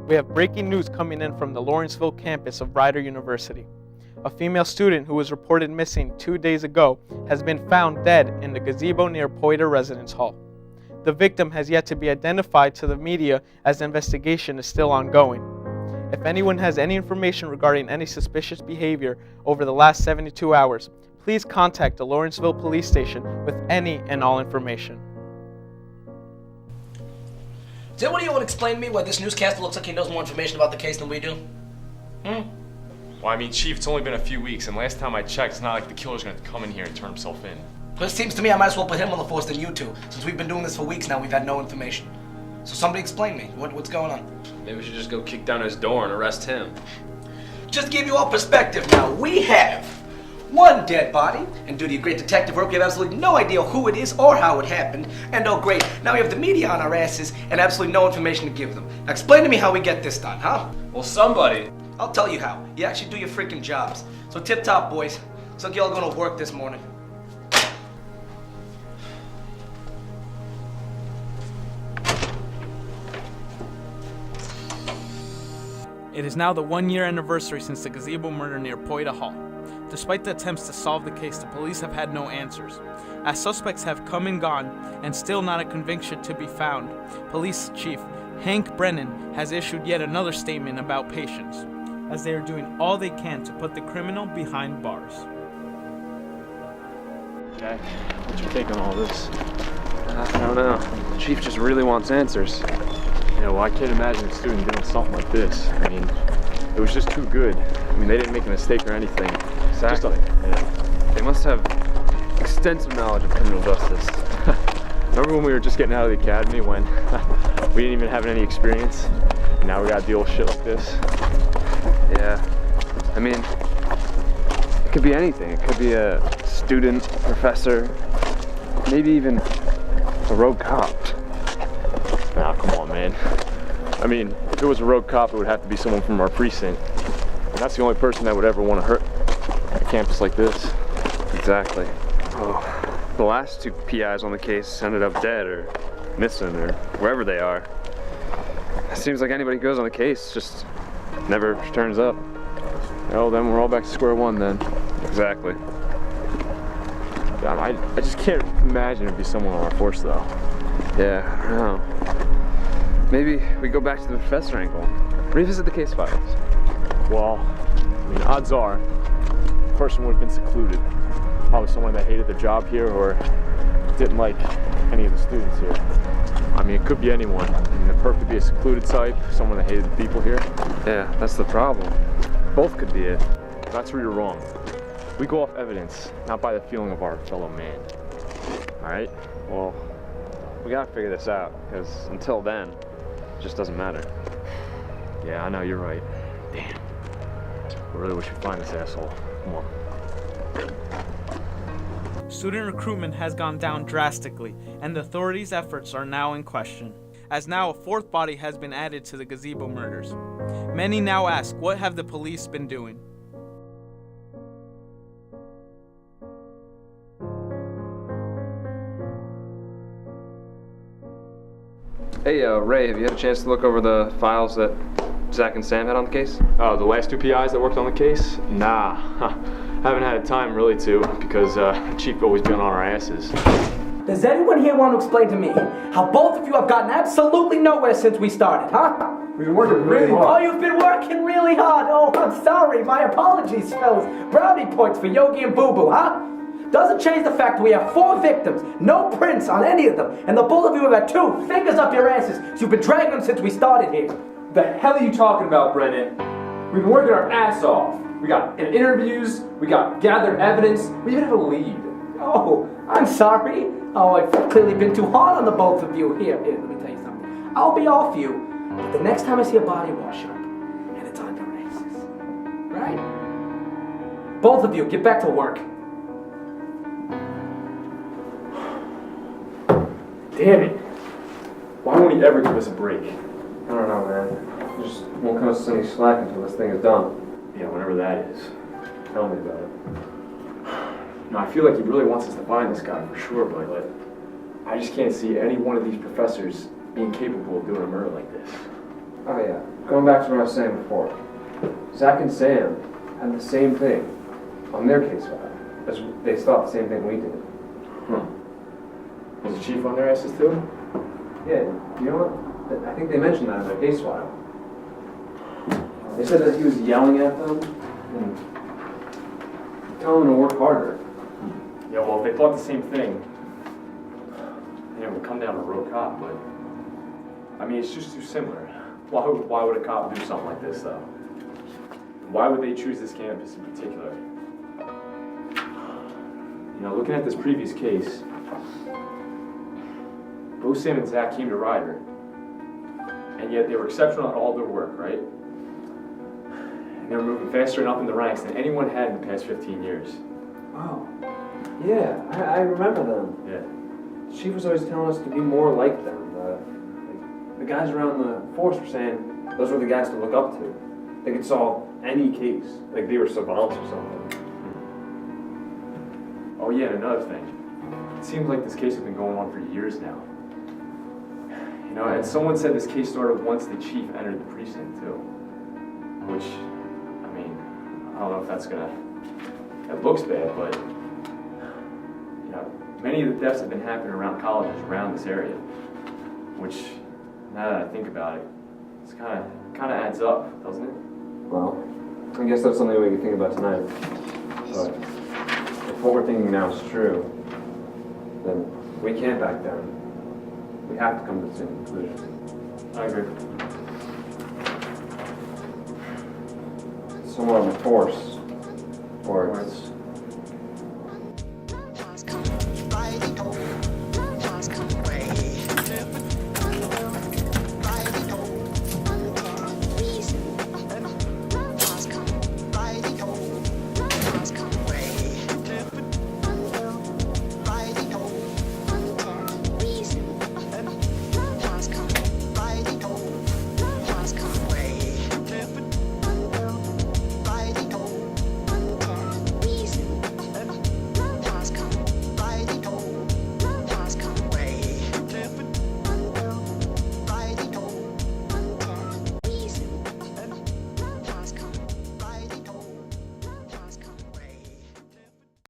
We have breaking news coming in from the Lawrenceville campus of Rider University. A female student who was reported missing 2 days ago has been found dead in the gazebo near Poiter Residence Hall. The victim has yet to be identified to the media as the investigation is still ongoing. If anyone has any information regarding any suspicious behavior over the last 72 hours, please contact the Lawrenceville Police Station with any and all information. Does anybody want to explain to me why this newscaster looks like he knows more information about the case than we do? Well, I mean, Chief, it's only been a few weeks, and last time I checked, it's not like the killer's gonna come in here and turn himself in. But it seems to me I might as well put him on the force than you two. Since we've been doing this for weeks now, we've had no information. So somebody explain me. What's going on? Maybe we should just go kick down his door and arrest him. Just to give you all perspective now, we have one dead body, and due to your great detective work, we have absolutely no idea who it is or how it happened. And oh great, now we have the media on our asses and absolutely no information to give them. Now explain to me how we get this done, huh? Well, somebody. I'll tell you how. You actually do your freaking jobs. So tip top, boys. Looks like y'all going to work this morning. It is now the 1-year anniversary since the gazebo murder near Poiter Hall. Despite the attempts to solve the case, the police have had no answers. As suspects have come and gone, and still not a conviction to be found, Police Chief Hank Brennan has issued yet another statement about patience, as they are doing all they can to put the criminal behind bars. Jack, what's your take on all this? I don't know. The chief just really wants answers. Yeah, well, I can't imagine a student doing something like this. I mean, it was just too good. I mean, they didn't make a mistake or anything. Exactly. Yeah. They must have extensive knowledge of criminal justice. Remember when we were just getting out of the academy when we didn't even have any experience? And now we gotta deal with shit like this? Yeah. I mean, it could be anything. It could be a student, professor, maybe even a rogue cop. Nah, come on, man. I mean, if it was a rogue cop, it would have to be someone from our precinct. And that's the only person that would ever want to hurt a campus like this. Exactly. Oh, the last 2 PIs on the case ended up dead or missing or wherever they are. It seems like anybody who goes on the case just never turns up. Well, then we're all back to square one then. Exactly. God, I just can't imagine it'd be someone on our force though. Yeah, I don't know. Maybe we go back to the professor angle. Revisit the case files. Well, I mean, odds are the person would have been secluded. Probably someone that hated the job here or didn't like any of the students here. I mean, it could be anyone. I mean, the perp could be a secluded type, someone that hated the people here. Yeah, that's the problem. Both could be it. That's where you're wrong. We go off evidence, not by the feeling of our fellow man. All right? Well, we gotta figure this out, because until then, it just doesn't matter. Yeah, I know, you're right. Damn. I really wish we'd find this asshole. Come on. Student recruitment has gone down drastically, and the authorities' efforts are now in question, as now a 4th body has been added to the gazebo murders. Many now ask, what have the police been doing? Hey, Ray, have you had a chance to look over the files that Zach and Sam had on the case? Oh, the last 2 PIs that worked on the case? Nah, haven't had time really to, because the chief always been on our asses. Does anyone here want to explain to me how both of you have gotten absolutely nowhere since we started, huh? We've been working really hard. Oh, you've been working really hard. Oh, I'm sorry. My apologies, fellas. Brownie points for Yogi and Boo Boo, huh? Doesn't change the fact we have 4 victims, no prints on any of them, and the both of you have had 2 fingers up your asses, so you've been dragging them since we started here. The hell are you talking about, Brennan? We've been working our ass off. We got interviews, we got gathered evidence, we even have a lead. Oh, I'm sorry. Oh, I've clearly been too hard on the both of you. Here, let me tell you something. I'll be all for you, but the next time I see a body wash up, and it's on your asses, right? Both of you, get back to work. Damn it. Why won't he ever give us a break? I don't know, man. He just won't cut us any slack until this thing is done. Yeah, whenever that is. Tell me about it. No, I feel like he really wants us to find this guy for sure, but I just can't see any one of these professors being capable of doing a murder like this. Oh yeah, going back to what I was saying before, Zach and Sam had the same thing on their case file. As they thought the same thing we did. Was the chief on their asses too? Yeah, you know what? I think they mentioned that in their case file. They said that he was yelling at them and telling them to work harder. Yeah, well, if they thought the same thing, it would come down to road cop, but I mean, it's just too similar. Why would a cop do something like this, though? Why would they choose this campus in particular? You know, looking at this previous case, both Sam and Zach came to Ryder, and yet they were exceptional at all their work, right? And they were moving faster and up in the ranks than anyone had in the past 15 years. Oh, yeah, I remember them. Yeah. The chief was always telling us to be more like them. The guys around the force were saying those were the guys to look up to. They could solve any case, like they were savants or something. Oh yeah, and another thing. It seems like this case has been going on for years now. You know, and someone said this case started once the chief entered the precinct too. Which, I mean, I don't know if that's that looks bad, but, you know, many of the deaths have been happening around colleges around this area. Which, now that I think about it, it's kind of adds up, doesn't it? Well, I guess that's something we can think about tonight. But if what we're thinking now is true, then we can't back down. We have to come to the same conclusion. I agree. Someone on the force, or it's